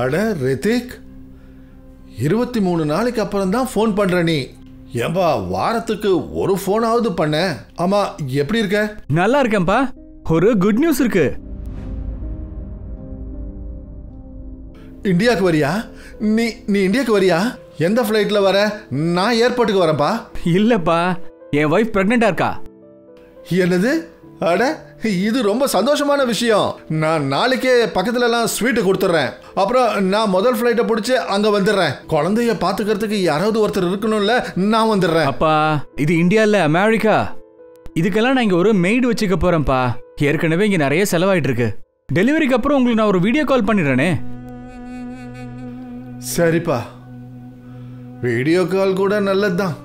அட ரித்திக், 23 நாளைக்கு அப்புறம் தான் ஃபோன் பண்ற நீ. ஏன்பா வாரத்துக்கு ஒரு ஃபோனாவது பண்ண. ஆமா, எப்படி இருக்க? நல்லா இருக்கேன்பா. ஒரு குட் நியூஸ் இருக்கு. இந்தியாவுக்கு வரியா? நீ இந்தியாவுக்கு வரியா? எந்த ஃப்ளைட்ல வர? நான் ஏர்போர்ட்டுக்கு வரேன்ப்பா. இல்லப்பா, என் வைஃப் பிரெக்னெண்டா இருக்கா. என்னது? அட, இது ரொம்ப சந்தோஷமான விஷயம். நான் நாளைக்கே பக்கத்துல எல்லாம் ஸ்வீட்டு கொடுத்துட்றேன். அப்புறம் நான் முதல் ஃப்ளைட்டை பிடிச்சி அங்க வந்துடுறேன். குழந்தைய பாத்துக்கிறதுக்கு யாராவது ஒருத்தர் இருக்கணும்ல, நான் வந்துடுறேன். அப்பா, இது இந்தியா இல்ல, அமெரிக்கா. இதுக்கெல்லாம் நான் இங்க ஒரு மெய்டு வச்சுக்க போறேன்ப்பா. ஏற்கனவே இங்க நிறைய செலவாயிட்டு இருக்கு. டெலிவரிக்கு அப்புறம் உங்களுக்கு நான் ஒரு வீடியோ கால் பண்ணிடுறேனே. சரிப்பா, வீடியோ கால் கூட நல்லதுதான்.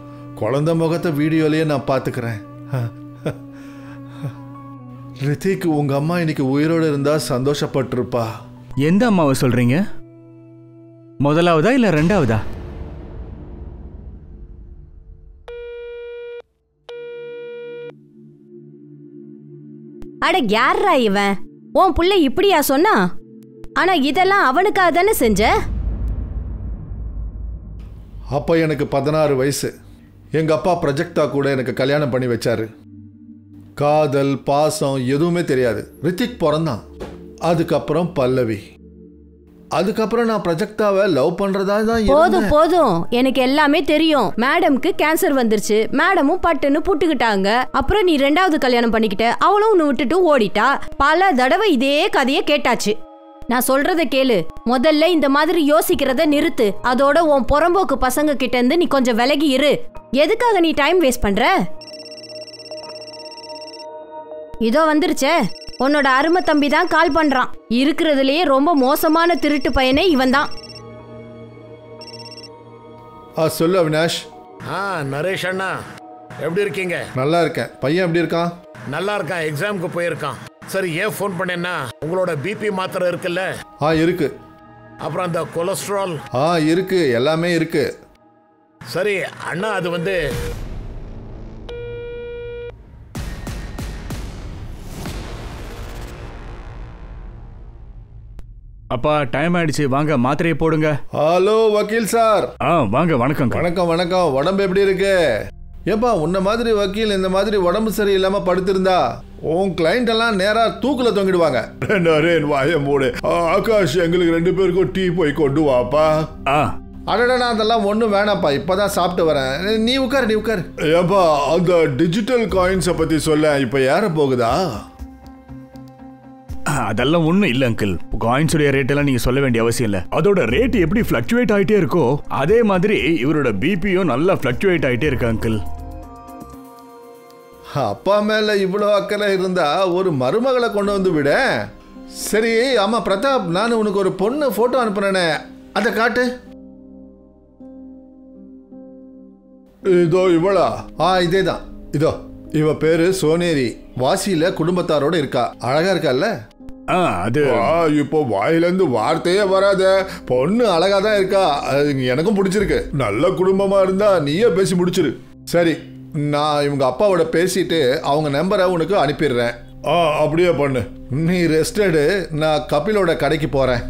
குழந்தை முகத்தை வீடியோலயே நான் பாத்துக்கிறேன். ரித்திக், உங்க அம்மா இன்னைக்கு உயிரோடு இருந்தா சந்தோஷப்பட்டிருப்பா. எந்த அம்மாவை சொல்றீங்க? முதலாவதா இல்ல ரெண்டாவதா? அட யாரா இவன்? உன் புள்ள இப்படியா சொன்னா? ஆனா இதெல்லாம் அவனுக்காக தானே செஞ்ச? அப்ப எனக்கு 16 வயசு. எங்க அப்பா ப்ரொஜெக்டா கூட எனக்கு கல்யாணம் பண்ணி வச்சாரு. காதல் பாசம் எதுவுமே தெரியாது. ரித்திக் பிறந்தான். அதுக்கப்புறம் பல்லவி. அதுக்கப்புறம் நான் ப்ரொஜெக்டாவை லவ் பண்றதா தான். போதும் போதும், எனக்கு எல்லாமே தெரியும். மேடம்க்கு கேன்சர் வந்துருச்சு. மேடமும் பட்டுன்னு புட்டுக்கிட்டாங்க. அப்புறம் நீ 2வது கல்யாணம் பண்ணிக்கிட்ட. அவளும் உன்னை விட்டுட்டு ஓடிட்டா. பல தடவை இதே கதையை கேட்டாச்சு. நான் சொல்றத கேளு. முதல்ல இந்த மாதிரி யோசிக்கிறத நிறுத்து. அதோட உன் புறம்போக்கு பசங்க கிட்ட இருந்து நீ கொஞ்சம் விலகி இரு. எதுக்காக நீ டைம் வேஸ்ட் பண்ற? இதோ வந்துருச்சே, உன்னோட அருமை தம்பி தான் கால் பண்றான். இருக்கிறதுலயே ரொம்ப மோசமான திருட்டு பையனே இவன் தான். சொல்லு அவினாஷ். நரேஷ் அண்ணா, எப்படி இருக்கீங்க? நல்லா இருக்கேன். பையன் எப்படி இருக்கான்? நல்லா இருக்கான், எக்ஸாமுக்கு போயிருக்கான். சரி, ஏன் ஃபோன் பண்ணேன்னா, உங்களோட பிபி மாத்திரை இருக்குல்ல? இருக்கு. அப்புறம் அந்த கொலஸ்ட்ரால்? இருக்கு, எல்லாமே இருக்கு. சரி அண்ணா, அது வந்து அப்பா, டைம் ஆயிடுச்சு, வாங்க மாத்திரையை போடுங்க. ஹலோ வக்கீல் சார். வாங்க. வணக்கம். வணக்கம் வணக்கம். உடம்பு எப்படி இருக்கு? ஏப்பா, உன்ன மாதிரி வக்கீல் இந்த மாதிரி உடம்பு சரியில்லாம படுத்திருந்தா உன் கிளைண்ட் எல்லாம் நேரா தூக்குல தொங்கிடுவாங்க. வாய மூடு. ஆகாஷ், எங்களுக்கு 2 பேருக்கும் டீ போய் கொண்டு வாப்பா. அடடா, அதெல்லாம் ஒன்றும் வேணாப்பா, இப்பதான் சாப்பிட்டு வரேன். நீ உட்காரு. ஏப்பா, அந்த டிஜிட்டல் காயின்ஸை பத்தி சொல்ல, இப்ப ஏற போகுதா? அதெல்லாம் ஒண்ணும் இல்ல அங்கிள். காயின்ஸுடைய ரேட் எல்லாம் நீங்க சொல்ல வேண்டிய அவசியம் இல்ல. அதோட ரேட் எப்படி ஃபிளக்சுவேட் ஆயிட்டே இருக்கோ அதே மாதிரி இவரோட பிபியும் நல்லா ஃபிளக்சுவேட் ஆயிட்டே இருக்கு அங்கிள். அப்பா மேல இவ்வளவு அக்கறை இருந்தா ஒரு மருமகளை கொண்டு வந்து விட. சரி, ஆமா பிரதாப், நான் உனக்கு ஒரு பொண்ணு போட்டோ அனுப்புறேனே, அதை காட்டு. இதோ இவளா? இதேதான். இதோ இவ பேரு சோனேரி. வாசியில குடும்பத்தாரோட இருக்கா. அழகா இருக்கல்ல? அது இப்போ வாயிலிருந்து வார்த்தையே வராத. பொண்ணு அழகா தான் இருக்கா. எனக்கும் பிடிச்சிருக்கு. நல்ல குடும்பமா இருந்தா நீயே பேசி முடிச்சிரு. சரி, நான் இவங்க அப்பாவோட பேசிட்டு அவங்க நம்பரை உனக்கு அனுப்பிடுறேன். அப்படியே பண்ணு. நீ ரெஸ்ட் எடு. நான் கபிலோட கடைக்கு போறேன்.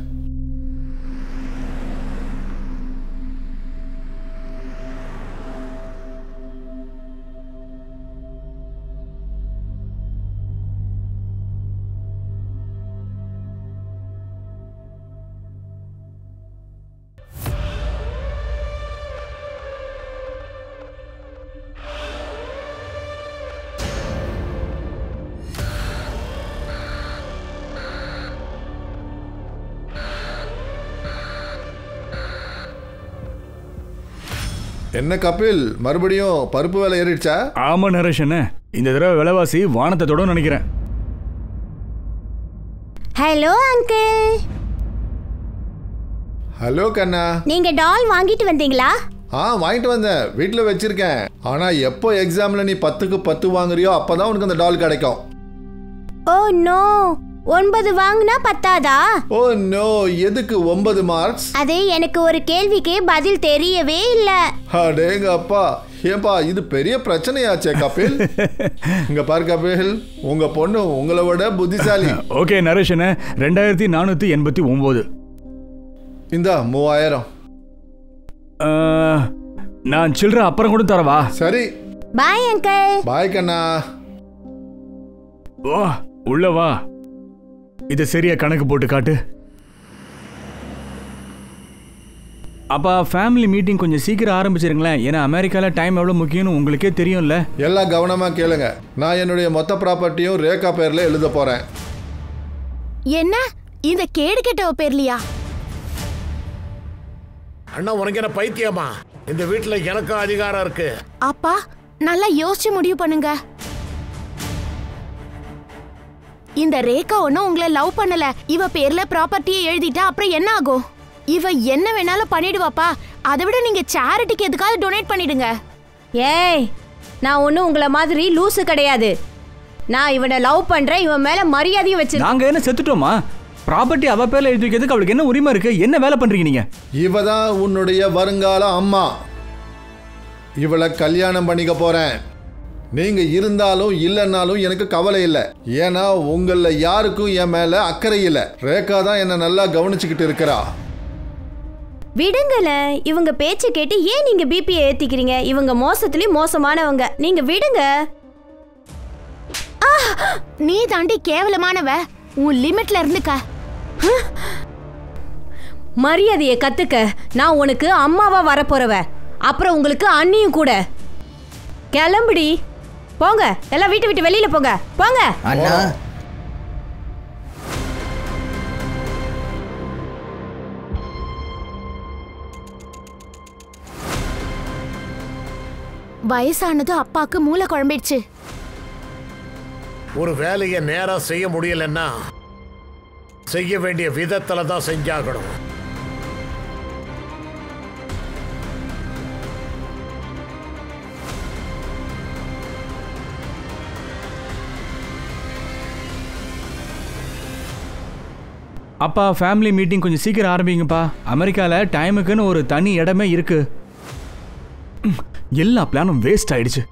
என்ன கபில், மறுபடியும் பருப்பு விலை ஏறிடுச்சா? ஆமா நரேஷ் அண்ணே, இந்த தடவை விலைவாசி வானத்தை தொட நினைக்கிறேன். Hello uncle. ஹலோ கண்ணா. நீங்க டால் வாங்கிட்டு வந்தீங்களா? வாங்கிட்டு வந்தேன், வீட்டில் வச்சிருக்கேன். ஆனா எப்போ எக்ஸாம்ல நீ 10க்கு 10 வாங்குறியோ அப்பதான் உனக்கு அந்த டால் கிடைக்கும். ஓ நோ, 9 வாங்கினா பத்தாதா? ஓ நோ, எதுக்கு 9 மார்க்ஸ்? அது எனக்கு ஒரு கேள்விக்கு பதில் தெரியவே இல்ல. அடேங்க அப்பா, ஏப்பா இது பெரிய பிரச்சனையாச்சே கபில். இங்க பாரு கபில், உங்க பொண்ணு உங்களை விட புத்திசாலி. ஓகே நரேஷ் அண்ணே, 2489. இந்தா 3000. நான் சில்லற அப்புறம் கூட தரவா? சரி. Bye uncle. பாய் கண்ணா. வா உள்ள வா. இதை சரியா கணக்கு போட்டு காட்டு. அப்பா ஃபேமிலி மீட்டிங் கொஞ்சம் சீக்கிரம் ஆரம்பிச்சிருங்களேன். ஏன்னா அமெரிக்காவில் டைம் எவ்வளோ முக்கியம்னு உங்களுக்கே தெரியும்ல. எல்லாம் கவனமாக கேளுங்க. நான் என்னுடைய மொத்த ப்ராப்பர்ட்டியும் ரேகா பேரில் எழுத போகிறேன். என்ன இந்த கேடு கெட்டவ பேர்லையா? அண்ணா உனக்கு என்ன பைத்தியமா? இந்த வீட்டில் எனக்கும் அதிகாரம் இருக்கு. அப்பா நல்லா யோசிச்சு முடிவு பண்ணுங்க. இந்த ரேகா ஒன்னும் உங்களை லவ் பண்ணல. இவ பேர்ல ப்ராப்பர்ட்டியை எழுதிட்டா அப்புறம் என்ன ஆகும்? இவ என்ன வேணாலும் பண்ணிடுவாப்பா. அதை விட நீங்க சேரிட்டிக்கு எதுக்காவது டொனேட் பண்ணிடுங்க. ஏய், நான் ஒன்றும் உங்களை மாதிரி லூசு கிடையாது. நான் இவனை லவ் பண்றேன். இவன் மேல மரியாதையும் வச்சு. நாங்க என்ன செத்துட்டோமா? ப்ராப்பர்ட்டி அவ பேர்ல எழுதி வைக்கிறதுக்கு அவளுக்கு என்ன உரிமை இருக்கு? என்ன வேலை பண்றீங்க நீங்க? இவ தான் உன்னுடைய வருங்கால அம்மா. இவளை கல்யாணம் பண்ணிக்க போறேன். நீங்க இருந்தாலும் இல்லைன்னாலும் எனக்கு கவலை இல்லை. ஏன்னா உங்கள யாருக்கும் என் மேல அக்கறை இல்லை. ரேகா தான் என்ன நல்லா கவனிச்சுக்கிட்டு இருக்கிறா. விடுங்கல. இவங்க பேச்சு கேட்டு ஏன் நீங்க பிபியை ஏத்திக்கிறீங்க? இவங்க மோசத்துலயும் மோசமானவங்க. நீங்க விடுங்க. நீ தாண்டி கேவலமானவ. உன் லிமிட்ல இருந்துக்க. மரியாதையை கத்துக்க. நான் உனக்கு அம்மாவா வரப்போறவ. அப்புறம் உங்களுக்கு அண்ணியும் கூட. கிளம்புடி. போங்க எல்லாம் வீட்டை விட்டு வெளியில போங்க. போங்க. அண்ணா வயசானது அப்பாக்கு மூளை குழம்பிடுச்சு. ஒரு வேலையை நேரா செய்ய முடியலன்னா செய்ய வேண்டிய விதத்துல தான் செஞ்சாகணும். அப்பா ஃபேமிலி மீட்டிங் கொஞ்சம் சீக்கிரம் ஆரம்பிங்கப்பா. அமெரிக்காவில் டைமுக்குன்னு ஒரு தனி இடமே இருக்கு. எல்லா பிளானும் வேஸ்ட் ஆயிடுச்சு.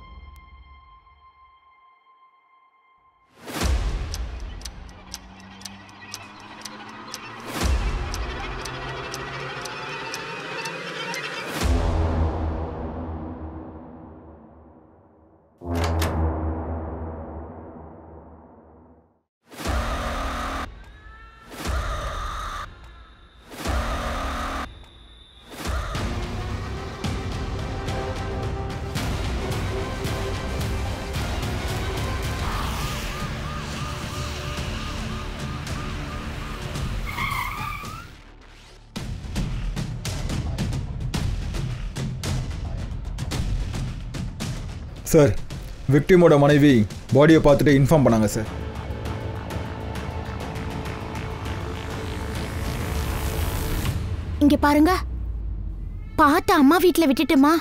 சார், விக்டிமோட மனைவி பாடியை பார்த்துட்டு இன்ஃபார்ம் பண்ணாங்க சார். இங்க பாருங்க. பார்த்து அம்மா வீட்டுல விட்டுட்டுமா?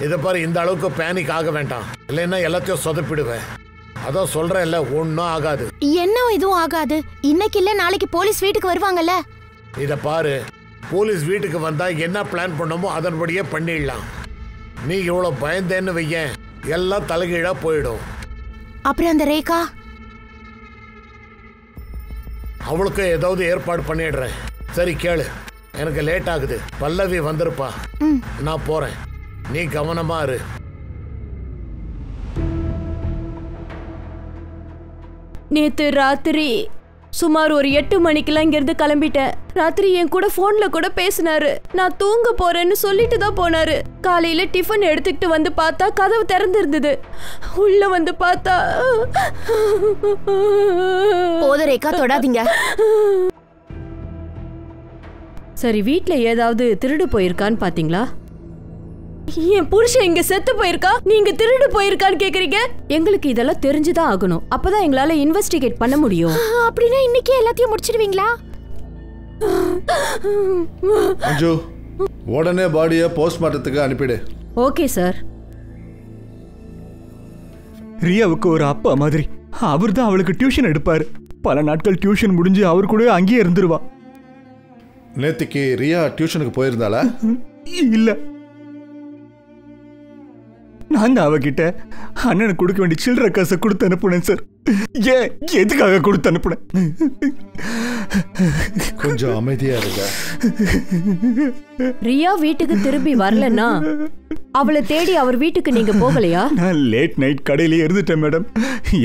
இதை பாரு, இந்த அளவுக்கு பேனிக் ஆக வேண்டாம். இல்லைன்னா எல்லாத்தையும் சொதப்பிடுவேன். அதான் சொல்றேன்ல, ஒன்னும் ஆகாது. என்ன எதுவும் ஆகாது. இன்னைக்கு இல்ல நாளைக்கு போலீஸ் வீட்டுக்கு வருவாங்கல்ல. இத பாரு, போலீஸ் வீட்டுக்கு வந்தா என்ன பிளான் பண்ணமோ அதன்படியே பண்ணிடலாம். நீ இவ்வளவு பயந்தேன்னு வையேன், எல்லாம் தலைகீழா போயிடும். அப்புறம் அந்த ரேகா, அவளுக்கு ஏதாவது ஏற்பாடு பண்ணிடுறேன். சரி கேளு, எனக்கு லேட் ஆகுது. பல்லவி வந்திருப்பா. நான் போறேன். நீ கவனமா இரு. நேத்து ராத்திரி சுமார் ஒரு 8 மணிக்கெல்லாம் இங்கிருந்து கிளம்பிட்டேன். ராத்திரி என் கூட போன்ல கூட பேசினாரு. நான் தூங்க போறேன்னு சொல்லிட்டு தான் போனாரு. காலையில டிஃபன் எடுத்துக்கிட்டு வந்து பார்த்தா கதவு திறந்திருந்தது. உள்ள வந்து பார்த்தா போத ரேகா, தொடாதீங்க. சரி, வீட்ல ஏதாவது திருடு போயிருக்கான்னு பாத்தீங்களா? என் புருஷன் இங்க செத்து போயிருக்கா, நீங்க திருடு போயிருக்கான்னு கேக்குறீங்க? எங்களுக்கு இதெல்லாம் தெரிஞ்சுதான் ஆகணும். அப்பதான் எங்களால இன்வெஸ்டிகேட் பண்ண முடியும். அப்படின்னா இன்னைக்கு எல்லாத்தையும் முடிச்சிடுவீங்களா? அஞ்சு, உடனே பாடியை போஸ்ட்மார்ட்டத்துக்கு அனுப்பிடு. Okay sir. ரியாவுக்கு ஒரு அப்பா மாதிரி. அவர் தான் அவளுக்கு டியூஷன் எடுப்பாரு. பல நாட்கள் டியூஷன் முடிஞ்சு அவர் கூட அங்கேயே இருந்துருவா. நேத்திக்கு ரியா டியூஷனுக்கு போயிருந்தாளா? இல்ல, நான் தான் அவகிட்ட அண்ணனுக்கு கொடுக்க வேண்டிய சில்லற காசை கொடுத்து அனுப்புனேன் சார். ஏன் எதுக்காக கொடுத்து அனுப்புனேன்? கொஞ்சம் அமைதியா இருங்க. ரியா வீட்டுக்கு திரும்பி வரலன்னா அவளை தேடி அவர் வீட்டுக்கு நீங்க போகலையா? நான் லேட் நைட் கடையிலேயே இருந்துட்டேன் மேடம்.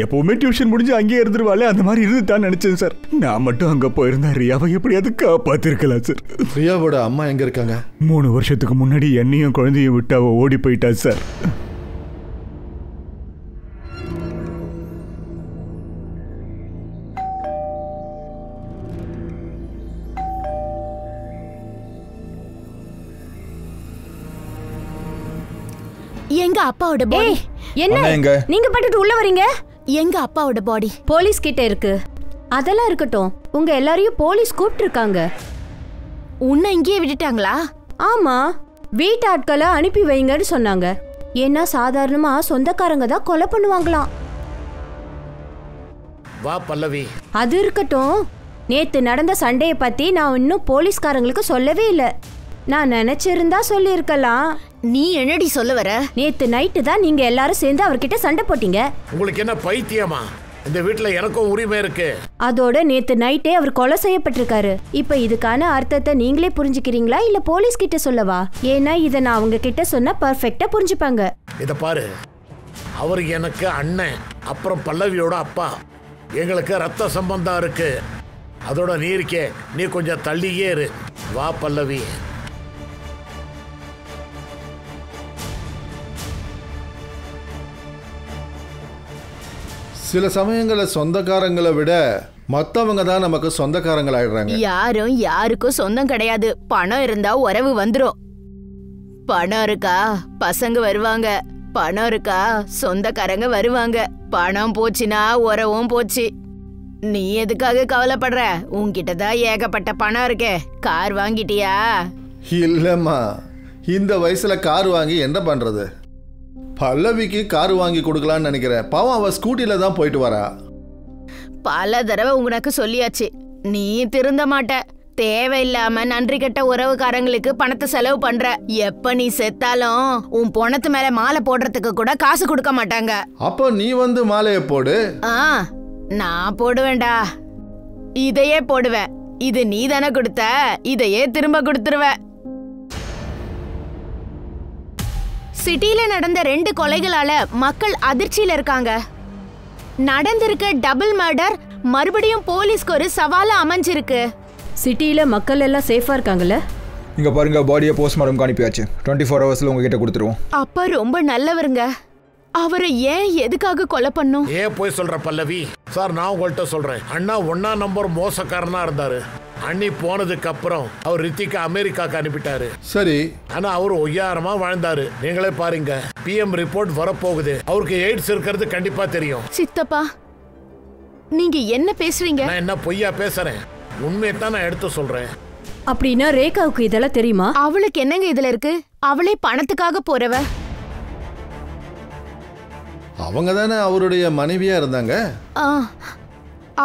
எப்பவுமே டியூஷன் முடிஞ்சு அங்கேயே இருந்துருவாளே, அந்த மாதிரி இருந்துட்டான்னு நினைச்சேன் சார். நான் மட்டும் அங்க போயிருந்தா ரியாவை எப்படியாவது காப்பாத்திருக்கலாம் சார். ரியாவோட அம்மா எங்க இருக்காங்க? 3 வருஷத்துக்கு முன்னாடி என்னையும் குழந்தையும் விட்டு அவ ஓடி போயிட்டா சார். எங்க அப்பாவோட பாடி? என்ன நீங்க பட்டுட்டு உள்ள வரீங்க? எங்க அப்பாவோட பாடி? போலீஸ் கிட்ட இருக்கு. அதெல்லாம் இருக்கட்டும், உங்க எல்லாரையும் போலீஸ் கூப்பிட்டு இருக்காங்க. உன்னை இங்கேயே விட்டுட்டாங்களா? ஆமா, வீட்டு ஆட்களை அனுப்பி வைங்கன்னு சொன்னாங்க. ஏன்னா சாதாரணமா சொந்தக்காரங்க தான் கொலை பண்ணுவாங்களாம். வா பல்லவி. அது இருக்கட்டும், நேத்து நடந்த சண்டையை பத்தி நான் இன்னும் போலீஸ்காரங்களுக்கு சொல்லவே இல்லை. நான் நினைச்சிருந்தா சொல்லியிருக்கலாம். நீ என்னடி சொல்ல வர? நேத்து நைட்டு தான் நீங்க எல்லாரும் சேர்ந்து அவர்கிட்ட சண்டை போட்டீங்க. உங்களுக்கு என்ன பைத்தியமா? இந்த வீட்டுல எனக்கும் உரிமை இருக்கு. அதோட நேத்து நைட்டே அவர் கொலை செய்யப்பட்டிருக்காரு. இப்ப இதுக்கான அர்த்தத்தை நீங்களே புரிஞ்சுக்கிறீங்களா இல்ல போலீஸ் கிட்ட சொல்லவா? ஏன்னா இதை நான் அவங்க கிட்ட சொன்னா பர்ஃபெக்டா புரிஞ்சுப்பாங்க. இத பாரு, அவர் எனக்கு அண்ணன், அப்புறம் பல்லவியோட அப்பா. எங்களுக்கு ரத்த சம்பந்தம் இருக்கு. அதோட நீ இருக்கே, நீ கொஞ்சம் தள்ளியே இரு. வா பல்லவி. சில சமயங்கள சொந்தக்காரங்களை விட மத்தவங்க தான் நமக்கு சொந்தக்காரங்கள் ஆயிடுறாங்க. யாரும் யாருக்கும் சொந்தம் கிடையாது. பணம் இருந்தா உறவு வந்துரும். பணம் இருக்கா பசங்க வருவாங்க, பணம் இருக்கா சொந்தக்காரங்க வருவாங்க. பணம் போச்சுன்னா உறவும் போச்சு. நீ எதுக்காக கவலைப்படுற? உன்கிட்ட தான் ஏகப்பட்ட பணம் இருக்கே. கார் வாங்கிட்டியா? இல்லம்மா, இந்த வயசுல கார் வாங்கி என்ன பண்றது? பல்லவிக்கு கார் வாங்கி கொடுக்கலான்னு நினைக்கிறேன். பாவம், அவ ஸ்கூட்டில தான் போயிட்டு வரா. பல தடவை உனக்கு சொல்லியாச்சு, நீ திருந்த மாட்ட. தேவையில்லாம நன்றி கெட்ட உறவுக்காரங்களுக்கு பணத்தை செலவு பண்ற. எப்ப நீ செத்தாலும் உன் பொணத்து மேல மாலை போடுறதுக்கு கூட காசு கொடுக்க மாட்டாங்க. அப்போ நீ வந்து மாலைய போடு. நான் போடுவேன்டா. இதையே போடுவேன். இது நீ தானே கொடுத்த, இதையே திரும்ப கொடுத்துருவ. சிட்டில நடந்த 2 கொலைகளால மக்கள் அதிர்ச்சியில இருக்காங்க. நடந்திருக்க டபுள் மர்டர் மறுபடியும் போலீஸ்க்கு ஒரு சவாலா அமைஞ்சிருக்கு. சிட்டில மக்கள் எல்லாம் சேஃபா இருக்காங்கல்ல? இங்க பாருங்க, பாடியை போஸ்ட்மார்ட்டம் அனுப்பியாச்சு. 24 ஹவர்ஸ்ல உங்ககிட்ட கொடுத்துருவோம். அப்பா ரொம்ப நல்லவருங்க. அவரை ஏன் எதுக்காக கொலை பண்ணும்? ஏன் போய் சொல்ற பல்லவி? சார், நான் உங்கள்கிட்ட சொல்றேன், அண்ணா 1ஆம் நம்பர் மோசக்காரனா இருந்தாரு. அண்ணி போனதுக்கு அப்புறம் அவர் ரித்திகா அமெரிக்காக்கு அனுப்பிட்டாரு. சரி, ஆனா அவர் ஒய்யாரமா வாழ்ந்தாரு. நீங்களே பாருங்க, பிஎம் ரிப்போர்ட் வரப்போகுது. அவருக்கு எய்ட்ஸ் இருக்கிறது கண்டிப்பா தெரியும். சித்தப்பா, நீங்க என்ன பேசுறீங்க? நான் என்ன பொய்யா பேசுறேன்? உண்மையை தான் நான் எடுத்து சொல்றேன். அப்படின்னா ரேகாவுக்கு இதெல்லாம் தெரியுமா? அவளுக்கு என்னங்க இதுல இருக்கு? அவளே பணத்துக்காக போறவ. அவங்க தானே அவருடைய மனைவியா இருந்தாங்க.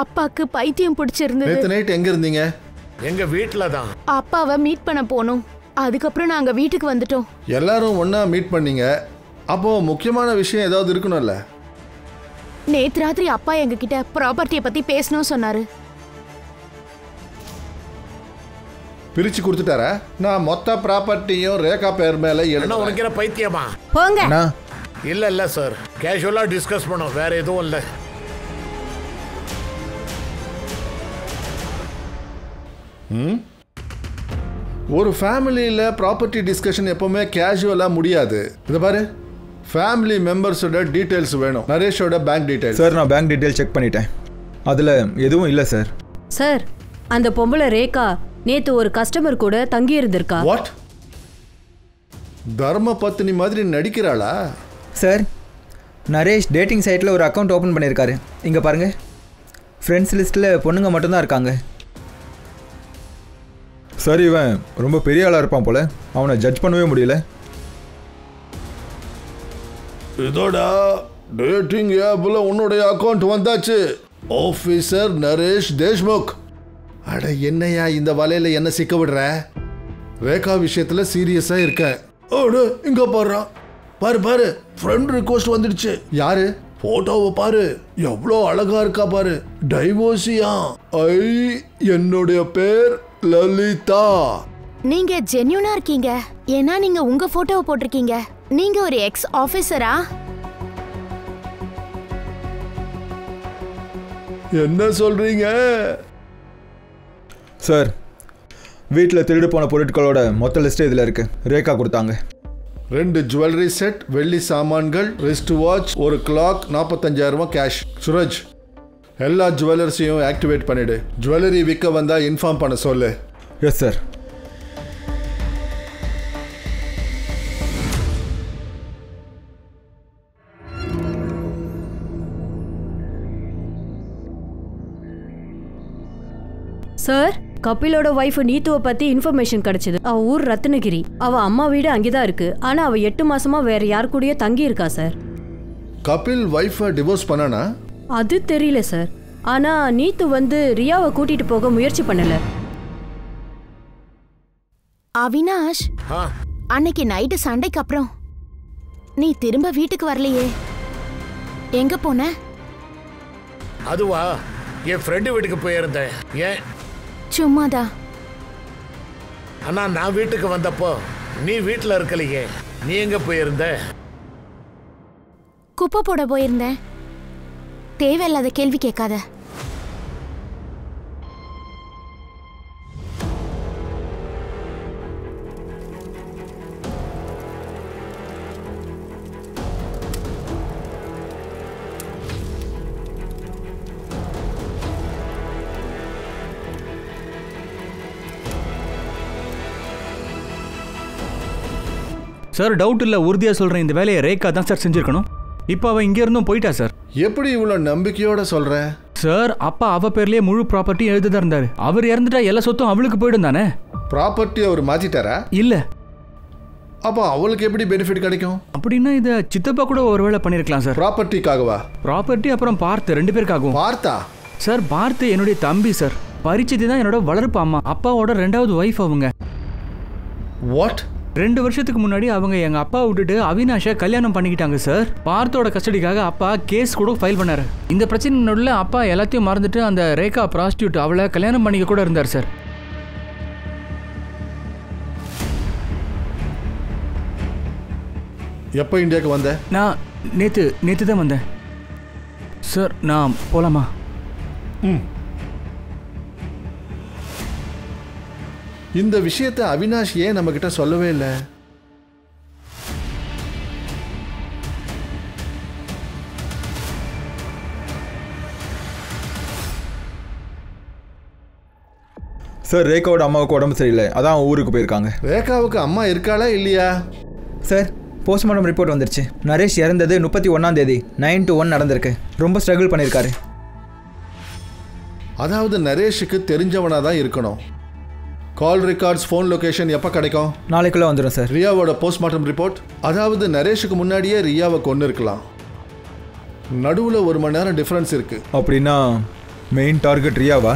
அப்பாக்கு பைத்தியம் பிடிச்சிருந்தது. நேத்து நைட் எங்க இருந்தீங்க? எங்க வீட்டுல தான். அப்பாவை மீட் பண்ண போனோம். அதுக்கப்புறம் நாங்க வீட்டுக்கு வந்துட்டோம். எல்லாரும் ஒன்னா மீட் பண்ணீங்க. அப்போ முக்கியமான விஷயம் ஏதாவது இருக்கணும்ல? நேத்து ராத்திரி அப்பா எங்க கிட்ட ப்ராப்பர்ட்டியை பத்தி பேசணும் சொன்னாரு. பிரிச்சு கொடுத்துட்டாரா? நான் மொத்த ப்ராப்பர்ட்டியும் ரேகா பேர் மேல என்ன உனக்கு என்ன பைத்தியமா? போங்க. இல்ல சார், கேஷுவலா டிஸ்கஸ் பண்ணோம், வேற எதுவும் இல்ல. ஒரு ஃபேமிலியில் ப்ராப்பர்ட்டி டிஸ்கஷன் எப்பவுமே கேஷுவலாக முடியாது. இதை பாரு, ஃபேமிலி மெம்பர்ஸோட டீட்டெயில்ஸ் வேணும். நரேஷோட பேங்க் டீட்டெயில்ஸ். சார், நான் பேங்க் டீட்டெயில் செக் பண்ணிட்டேன். அதில் எதுவும் இல்லை சார். சார், அந்த பொம்பளை ரேகா நேத்து ஒரு கஸ்டமர் கூட தங்கி இருந்திருக்கா. வாட்? தர்ம பத்னி மாதிரி நடிக்கிறாளா? சார், நரேஷ் டேட்டிங் சைட்டில் ஒரு அக்கௌண்ட் ஓப்பன் பண்ணியிருக்காரு. இங்கே பாருங்கள், ஃப்ரெண்ட்ஸ் லிஸ்ட்டில் பொண்ணுங்க மட்டும்தான் இருக்காங்க. சார், இவன் ரொம்ப பெரிய ஆளாக இருப்பான் போல. அவனை ஜட்ஜ் பண்ணவே முடியல. இதோட டேட்டிங் ஆப்பில் உன்னுடைய அக்கௌண்ட் வந்தாச்சு. ஆஃபீஸர் நரேஷ் தேஷ்முக். அட, என்னையா இந்த வலையில் என்ன சிக்க விடுற? ரேகா விஷயத்தில் சீரியஸாக இருக்கேன். இங்கே பாடுறான். பாரு பாரு ஃப்ரெண்ட் ரிக்வெஸ்ட் வந்துடுச்சு. யாரு? போட்டோவை பாரு, எவ்வளோ அழகா இருக்கா பாரு. டைவோர்ஸியா? ஐ, என்னுடைய பேர் லலிதா. நீங்க ஜென்யூனா இருக்கீங்க. ஏன்னா நீங்க உங்க போட்டோவை போட்டிருக்கீங்க. நீங்க ஒரு எக்ஸ் ஆபீசரா? என்ன சொல்றீங்க? சார், வீட்டில் திருடு போன பொருட்களோட மொத்த லிஸ்ட் இதில் இருக்கு. ரேகா கொடுத்தாங்க. 2 ஜுவல்லரி செட், வெள்ளி சாமான்கள், ரிஸ்ட் வாட்ச், ஒரு கிளாக், 45,000 கேஷ். சுரஜ், எல்லா ஜுவல்லர்ஸையும் ஆக்டிவேட் பண்ணிடு. ஜுவல்லரி விற்க வந்தா இன்ஃபார்ம் பண்ண சொல்லு. Yes sir. சார், கபிலோட வைஃப் நீத்துவை பத்தி இன்ஃபர்மேஷன் கிடைச்சது. அவ ஊர் ரத்னகிரி. அவ அம்மா வீடு அங்கேதான் இருக்கு. ஆனா அவ 8 மாசமா வேற யார் கூடயோ தங்கி இருக்கா சார். கபில் வைஃபை டிவோர்ஸ் பண்ணானா? அது தெரியல சார். ஆனா நீத்து வந்து ரியாவை கூட்டிட்டு போக முயற்சி பண்ணல. அவினாஷ், அன்னைக்கு நைட்டு சண்டைக்கு அப்புறம் நீ திரும்ப வீட்டுக்கு வரலையே, எங்க போன? அதுவா, என் ஃப்ரெண்டு வீட்டுக்கு போயிருந்தேன். ஏன்? சும்மாதா. ஆனா நான் வீட்டுக்கு வந்தப்போ நீ வீட்டில் இருக்கலையே. நீ எங்க போயிருந்த? குப்பை போட போயிருந்தேன். தேவையில்லாத கேள்வி கேட்காத. சார், டவுட் இல்லை, உறுதியாக சொல்கிறேன். இந்த வேலையை ரேகா தான் சார் செஞ்சுருக்கணும். இப்போ அவள் இங்கே இருந்தும் போயிட்டா சார். எப்படி இவ்வளோ நம்பிக்கையோட சொல்ற? சார், அப்பா அவ பேர்லேயே முழு ப்ராப்பர்ட்டியும் எழுதிதான் இருந்தார். அவர் இறந்துட்டா எல்லா சொத்தும் அவளுக்கு போயிடும் தானே? ப்ராப்பர்ட்டி அவர் மாத்திட்டாரா? இல்லை. அப்போ அவளுக்கு எப்படி பெனிஃபிட் கிடைக்கும்? அப்படின்னா இதை சித்தப்பா கூட ஒரு வேளை பண்ணியிருக்கலாம் சார். ப்ராப்பர்ட்டிக்காகவா? ப்ராப்பர்ட்டி அப்புறம் பார்த்து 2 பேருக்காகும். பார்த்தா? சார், பார்த்து என்னுடைய தம்பி சார். பரிச்சிதி தான் என்னோட வளர்ப்பு அம்மா. அப்பாவோட 2வது ஒய்ஃப் அவங்க. வாட்? 2 வருஷத்துக்கு முன்னாடி அவங்க எங்க அப்பா விட்டுட்டு அவினாஷை கல்யாணம் பண்ணிக்கிட்டாங்க சார். பார்த்தோட கஸ்டடிக்காக அப்பா கேஸ் கூட ஃபைல் பண்ணாரு. இந்த பிரச்சனை நடுவில் அப்பா எல்லாத்தையும் மறந்துட்டு அந்த ரேகா ப்ராஸ்டியூட் அவளை கல்யாணம் பண்ணிக்க கூட இருந்தார் சார். எப்போ இந்தியாவுக்கு வந்த? நான் நேத்து தான் வந்தேன் சார். நான் போலாமா? இந்த விஷயத்தை அவினாஷ் ஏன் நம்ம கிட்ட சொல்லவே இல்லை? சார், ரேகாவோட அம்மாவுக்கு உடம்பு சரியில்லை, அதான் ஊருக்கு போயிருக்காங்க. ரேகாவுக்கு அம்மா இருக்காளா இல்லையா? சார், போஸ்ட்மார்ட்டம் ரிப்போர்ட் வந்துருச்சு. நரேஷ் இறந்தது 31ஆம் தேதி 9 to 1 நடந்திருக்கு. ரொம்ப ஸ்ட்ரகிள் பண்ணியிருக்காரு. அதாவது நரேஷுக்கு தெரிஞ்சவனா தான் இருக்கணும். கால் ரெக்கார்ட்ஸ், ஃபோன் லொகேஷன் எப்போ கிடைக்கும்? நாளைக்குள்ளே வந்துடும் சார். ரியாவோட postmortem report? அதாவது நரேஷுக்கு முன்னாடியே ரியாவை கொண்டு இருக்கலாம். நடுவில் 1 மணி நேரம் டிஃப்ரென்ஸ் இருக்கு. அப்படின்னா மெயின் டார்கெட் ரியாவா?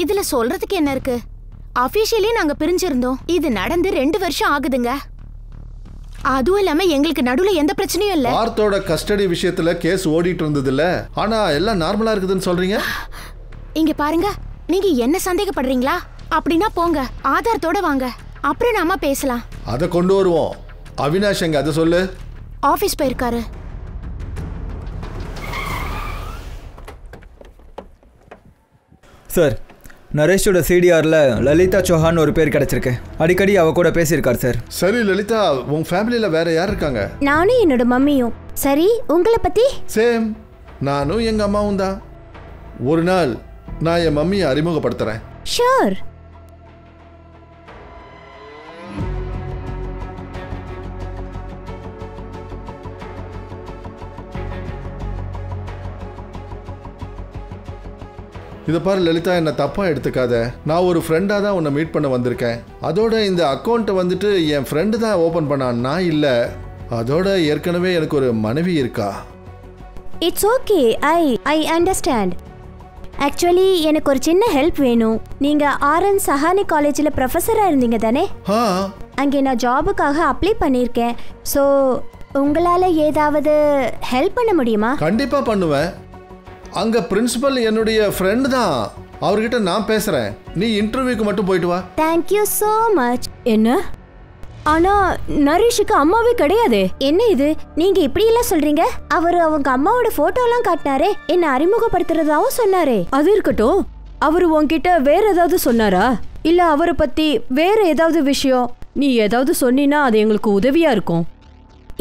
இதுல சொல்றதுக்கு என்ன இருக்கு? அபிஷியலி நாங்க பிரிஞ்சிருந்தோம். இது நடந்து 2 வருஷம் ஆகுதுங்க. அதுவும் இல்லாம எங்களுக்கு நடுவுல எந்த பிரச்சனையும் இல்ல. பார்த்தோட கஸ்டடி விஷயத்துல கேஸ் ஓடிட்டு இருந்தது இல்ல, ஆனா எல்லாம் நார்மலா இருக்குதுன்னு சொல்றீங்க. இங்க பாருங்க, நீங்க என்ன சந்தேகப்படுறீங்களா? அப்படின்னா போங்க, ஆதாரத்தோட வாங்க, அப்புறம் நாம பேசலாம். அதை கொண்டு வருவோம். அவினாஷ் எங்க? அதை சொல்லு. ஆபீஸ் போயிருக்காரு. சார், நரேஷோட சிடிஆரில் லலிதா சௌஹான் ஒரு பேர் கிடைச்சிருக்கு. அடிக்கடி அவ கூட பேசியிருக்கார் சார். சரி லலிதா, உன் ஃபேமிலியில வேற யார் இருக்காங்க? நானும் என்னோட மம்மியும். சரி, உங்களை பத்தி? சேம், நானும் எங்க அம்மாவும் தான். ஒரு நாள் நான் என் மம்மியை அறிமுகப்படுத்துறேன். ஷூர். இதை பாரு லலிதா, என்னை தப்பாக எடுத்துக்காத. நான் ஒரு ஃப்ரெண்டாக தான் உன்னை மீட் பண்ண வந்திருக்கேன். அதோட இந்த அக்கௌண்ட்டை வந்துட்டு என் ஃப்ரெண்டு தான் ஓப்பன் பண்ணான், நான் இல்லை. அதோட ஏற்கனவே எனக்கு ஒரு மனைவி இருக்கா. It's okay, I understand. Actually எனக்கு ஒரு சின்ன ஹெல்ப் வேணும். நீங்க ஆர்என் சஹானி காலேஜ்ல ப்ரொஃபஸரா இருந்தீங்க தானே? அங்கே நான் ஜாபுக்காக அப்ளை பண்ணியிருக்கேன். ஸோ உங்களால ஏதாவது ஹெல்ப் பண்ண முடியுமா? கண்டிப்பா பண்ணுவேன். அங்க பிரின்சிபல் என்னுடைய ஃப்ரெண்ட் தான், அவர்கிட்ட நான் பேசுறேன். நீ இன்டர்வியூக்கு மட்டும் போயிட்டு வா. Thank you so much. என்ன? ஆனா நரேஷுக்கு அம்மாவே கிடையாது. என்ன இது நீங்க இப்படி எல்லாம் சொல்றீங்க? அவரு அவங்க அம்மாவோட போட்டோலாம் காட்டினாரே, என்ன அறிமுகப்படுத்துறதாவும் சொன்னாரே. அது இருக்கட்டும், அவரு உன்கிட்ட வேற ஏதாவது சொன்னாரா? இல்ல அவரை பத்தி வேற ஏதாவது விஷயம் நீ ஏதாவது சொன்னீனா அது எங்களுக்கு உதவியா இருக்கும்.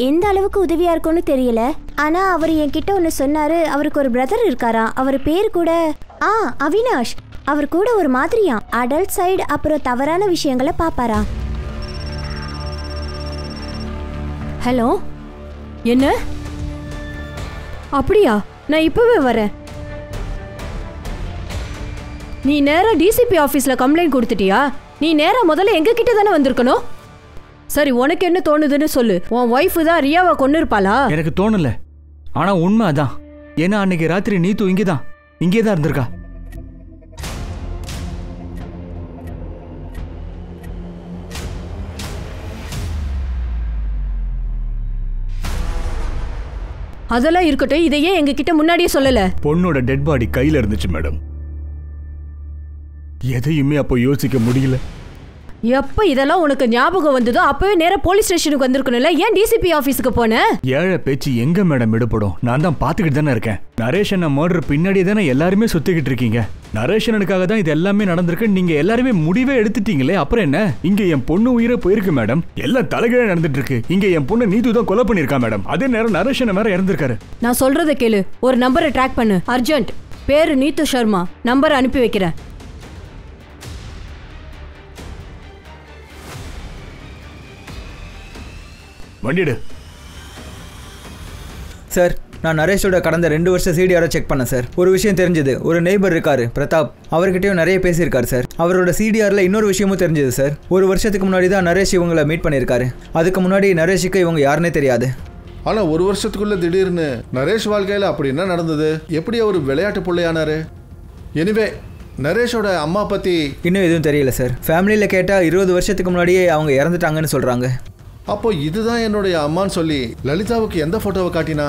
எந்த அளவுக்கு உதவியா இருக்கும்னு தெரியல. ஆனா அவர் என்கிட்ட ஒன்னு சொன்னாரு. அவருக்கு ஒரு பிரதர் இருக்காரா, அவர் பேர் கூட அவினாஷ். அவர் கூட ஒரு மாதிரியா அடல்ட் சைடு அப்புறம் தவறான விஷயங்களை பாப்பாரா. ஹலோ, என்ன? அப்படியா? நான் இப்பவே வரேன். நீ நேரா டிசிபி ஆபீஸ்ல கம்ப்ளைண்ட் கொடுத்துட்டியா? நீ நேரா முதல்ல எங்க கிட்ட தானே வந்திருக்கணும். சரி, உனக்கு என்ன தோணுதுன்னு சொல்லு. உன் ஒய்ஃப் தான் ரியாவை கொண்டு இருப்பாளா? எனக்கு தோணல, ஆனா உண்மை அதான். ஏன்னா அன்னைக்கு ராத்திரி நீத்து இங்கே தான் இருந்திருக்கா. அதெல்லாம் இருக்கட்டும், இதையே எங்க கிட்ட முன்னாடியே சொல்லல. பொண்ணோட டெட் பாடி கையில இருந்துச்சு மேடம். எதையுமே அப்போ யோசிக்க முடியல. எப்ப இதெல்லாம் உனக்கு ஞாபகம் வந்ததோ அப்பவே நேரா போலீஸ் ஸ்டேஷனுக்கு வந்திருக்கணும்ல. ஏன் டிசிபி ஆபீஸ்க்கு போன? ஏழை பேச்சு எங்க மேடம் எடுப்படும்? நான் தான் பாத்துக்கிட்டு தானே இருக்கேன். நரேஷனை மர்டர் பின்னாடியே தானே எல்லாருமே சுத்திக்கிட்டு இருக்கீங்க. நரேஷனுக்காக தான் இது எல்லாமே நடந்திருக்கு. நீங்க எல்லாருமே முடிவே எடுத்துட்டீங்களே, அப்புறம் என்ன? இங்க என் பொண்ணு உயிரை போயிருக்கு மேடம். எல்லாம் தலைகீழ நடந்துட்டு இருக்கு. இங்க என் பொண்ணு நீது தான் கொலை பண்ணிருக்கா மேடம். அதே நேரம் நரேஷனை வேற இறந்திருக்காரு. நான் சொல்றத கேளு. ஒரு நம்பரை ட்ராக் பண்ணு, அர்ஜென்ட். பேரு நீத்து சர்மா. நம்பரை அனுப்பி வைக்கிறேன். வண்டிடு. சார், நான் நரேஷோட கடந்த 2 வருஷம் சிடிஆரை செக் பண்ணேன் சார். ஒரு விஷயம் தெரிஞ்சது. ஒரு நெய்பர் இருக்காரு பிரதாப், அவர்கிட்டயும் நிறைய பேசியிருக்காரு சார். அவரோட சிடிஆரில் இன்னொரு விஷயமும் தெரிஞ்சது சார். 1 வருஷத்துக்கு முன்னாடி தான் நரேஷ் இவங்களை மீட் பண்ணியிருக்காரு. அதுக்கு முன்னாடி நரேஷுக்கு இவங்க யாருன்னே தெரியாது. ஆனால் 1 வருஷத்துக்குள்ள திடீர்னு நரேஷ் வாழ்க்கையில் அப்படி என்ன நடந்தது? எப்படி அவர் விளையாட்டு பிள்ளையானாரு? எனிவே, நரேஷோட அம்மா பற்றி இன்னும் எதுவும் தெரியல சார். ஃபேமிலியில் கேட்டால் 20 வருஷத்துக்கு முன்னாடியே அவங்க இறந்துட்டாங்கன்னு சொல்கிறாங்க. அப்போ இதுதான் என்னுடைய அம்மான்னு சொல்லி லலிதாவுக்கு எந்த ஃபோட்டோவை காட்டினா?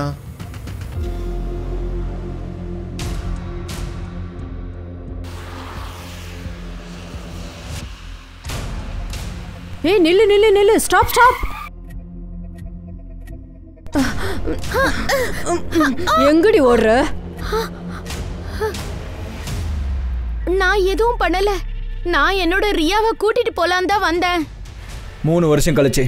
ஏய், நில்லு நில்லு நில்லு. Stop stop. எங்கடி ஓடுற? நான் எதுவும் பண்ணல. நான் என்னோட ரியாவை கூட்டிட்டு போலான்னு தான் வந்தேன். 3 வருஷம் கழிச்சு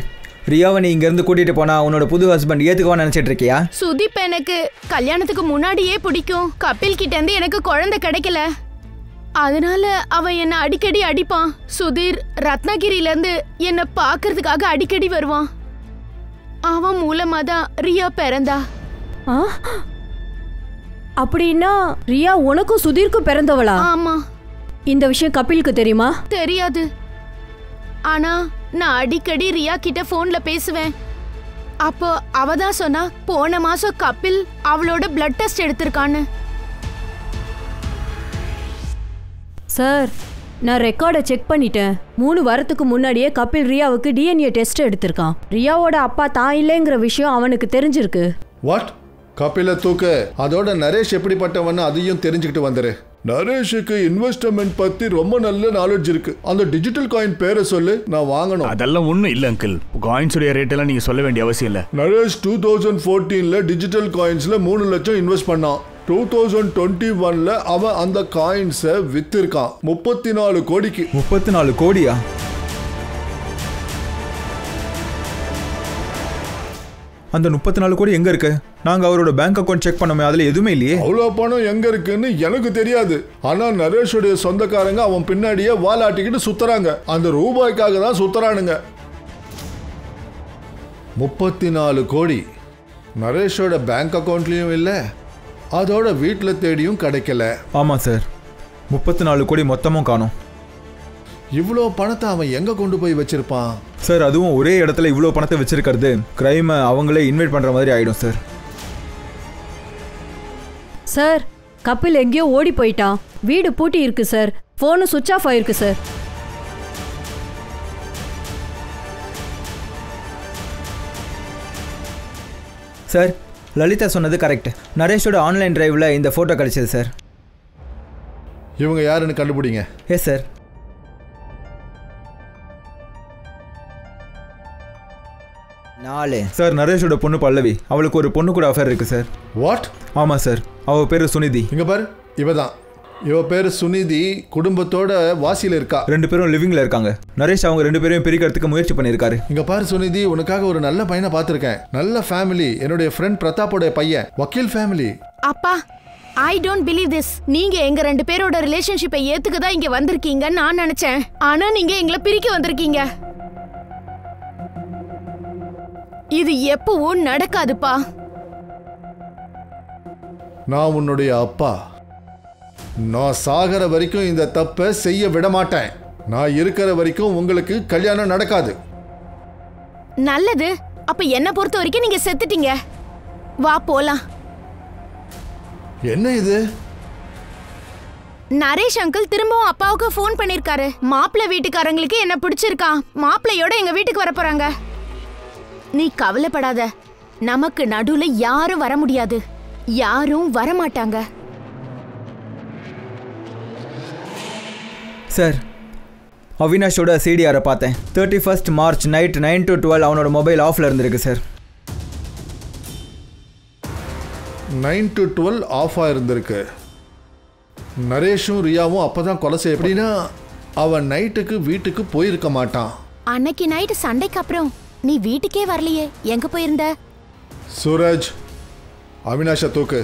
ரியாவை நீ இங்கேருந்து கூட்டிகிட்டு போனா உன்னோட புது ஹஸ்பண்ட் ஏற்றுக்குவான்னு நினச்சிட்டு இருக்கியா? சுதீப் எனக்கு கல்யாணத்துக்கு முன்னாடியே பிடிக்கும். கபில் கிட்ட இருந்து எனக்கு குழந்தை கிடைக்கல. அதனால அவன் என்ன அடிக்கடி அடிப்பான். சுதீர் ரத்னகிரில இருந்து என்ன பாக்குறதுக்காக அடிக்கடி வருவான். அவன் மூலமா தான் ரியா பிறந்தா. அப்படின்னா ரியா உனக்கும் சுதீர்க்கும் பிறந்தவளா? ஆமா. இந்த விஷயம் கபிலுக்கு தெரியுமா? தெரியாது. ஆனா நான் அடிக்கடி ரியா கிட்ட போன்ல பேசுவேன். அப்போ அவ தான் சொன்னா போன மாசம் கபில் அவளோட பிளட் டெஸ்ட் எடுத்திருக்கான்னு. சார், நான் ரெக்கார்டை செக் பண்ணிட்டேன். 3 வாரத்துக்கு முன்னாடியே கபில் ரியாவுக்கு டிஎன்ஏ டெஸ்ட் எடுத்திருக்கான். ரியாவோட அப்பா தான் இல்லைங்கிற விஷயம் அவனுக்கு தெரிஞ்சிருக்கு. வாட்? கபில தூக்கு. அதோட நரேஷ் எப்படிப்பட்டவன்னு அதையும் தெரிஞ்சுக்கிட்டு வந்துரு. நரேஷுக்கு இன்வெஸ்ட்மெண்ட் பத்தி ரொம்ப நல்ல நாலேஜ் இருக்கு. அந்த டிஜிட்டல் காயின் பேரை சொல்லு, நான் வாங்கணும். அதெல்லாம் ஒண்ணும் இல்ல அங்கிள். காயின்ஸோட ரேட் எல்லாம் நீங்க சொல்ல வேண்டிய அவசியம் இல்ல. நரேஷ் 2014ல டிஜிட்டல் காயின்ஸ்ல 3 லட்சம் இன்வெஸ்ட் பண்ணான். 2021ல அவன் அந்த காயின்ஸை வித்திருக்கான் 34 கோடிக்கு. 34 கோடியா? அந்த 34 கோடி எங்க இருக்கு? நாங்க அவரோட பேங்க் அக்கவுண்ட் செக் பண்ணோமே, அதுல எதுவுமே இல்லையே. அவ்வளவு பணம் எங்க இருக்குன்னு எனக்கு தெரியாது. ஆனா நரேஷுடைய சொந்தக்காரங்க அவன் பின்னாடியே வாலாட்டிக்கிட்டு சுத்துறாங்க. அந்த ரூபாய்க்காக தான் சுத்துறானுங்க. 34 கோடி நரேஷோட பேங்க் அக்கவுண்ட்லயும் இல்ல, அதோட வீட்டில் தேடியும் கிடைக்கல. ஆமா சார், 34 கோடி மொத்தமும் காணும். இவ்வளோ பணத்தை அவன் எங்க கொண்டு போய் வச்சிருப்பான்? சார், அதுவும் ஒரே இடத்துல இவ்வளோ பணத்தை வச்சிருக்கிறது கிரைமை அவங்களே இன்வைட் பண்ற மாதிரி ஆயிடும் சார். சார், கபில் எங்கேயோ ஓடி போயிட்டான். வீடு பூட்டி இருக்கு சார். போனும் சுவிட்ச் ஆஃப் ஆயிருக்கு சார். சார், லலிதா சொன்னது கரெக்ட். நரேஷோட ஆன்லைன் டிரைவில் இந்த ஃபோட்டோ கிடைச்சது சார். இவங்க யாருன்னு கண்டுபிடிங்க. Yes sir. சார், நரேஷோட பொண்ணு பல்லவி. அவளுக்கு ஒரு பொண்ணு கூட அஃபேர் இருக்கு சார். வாட்? ஆமாம் சார். அவள் பேர் சுனிதி. இங்க பாரு, இவதான். இவ பேர் சுனிதி. குடும்பத்தோட வாசியில் இருக்கா. 2 பேரும் லிவிங்ல இருக்காங்க. நரேஷ் அவங்க 2 பேரையும் பிரிக்கிறதுக்கு முயற்சி பண்ணியிருக்காரு. இங்க பாரு சுனிதி, உனக்காக ஒரு நல்ல பையனை பார்த்துருக்கேன். நல்ல ஃபேமிலி. என்னுடைய ஃப்ரெண்ட் பிரதாப்போட பையன். வக்கீல் ஃபேமிலி. அப்பா, ஐ டோன்ட் பிலீவ் திஸ். நீங்க எங்க 2 பேரோட ரிலேஷன்ஷிப்பை ஏத்துக்க தான் இங்க வந்திருக்கீங்கன்னு நான் நினைச்சேன். ஆனா நீங்க எங்களை பிரிக்க வந்திருக்கீங்க. இது எப்பவும் நடக்காதுப்பா. நான் உன்னுடைய அப்பா. நான் சாகர வரைக்கும் இந்த தப்பை செய்ய விட மாட்டேன். நான் இருக்கிற வரைக்கும் உங்களுக்கு கல்யாணம் நடக்காது. நல்லது. அப்ப என்ன பொறுத்த வரைக்கும் நீங்க செத்துட்டீங்க. வா போலாம். என்ன இது? நரேஷ் அங்கிள் திரும்பவும் அப்பாவுக்கு ஃபோன் பண்ணிருக்காரு. மாப்பிள்ளை வீட்டுக்காரங்களுக்கு என்ன பிடிச்சிருக்கான். மாப்பிள்ளையோட எங்க வீட்டுக்கு வர போறாங்க. நீ கவலைப்படாத. நமக்கு நடுவுல யாரும் வர முடியாது. யாரும் வர மாட்டாங்க. சார், அவினாஷோட சிடிஆரை பார்த்தேன். 31 மார்ச் நைட் 9 to 12 அவனோட மொபைல் ஆஃப்ல இருந்திருக்கு சார். 9 to 12 ஆஃபாக இருந்திருக்கு. நரேஷும் ரியாவும் அப்பதான் கொலை செய்ய. எப்படின்னா அவன் நைட்டுக்கு வீட்டுக்கு போயிருக்க மாட்டான். அன்னைக்கு நைட்டு சண்டைக்கு அப்புறம் நீ வீட்டுக்கே வரலையே. எங்க போயிருந்த? சூரஜ், அவினாஷை தூக்கு.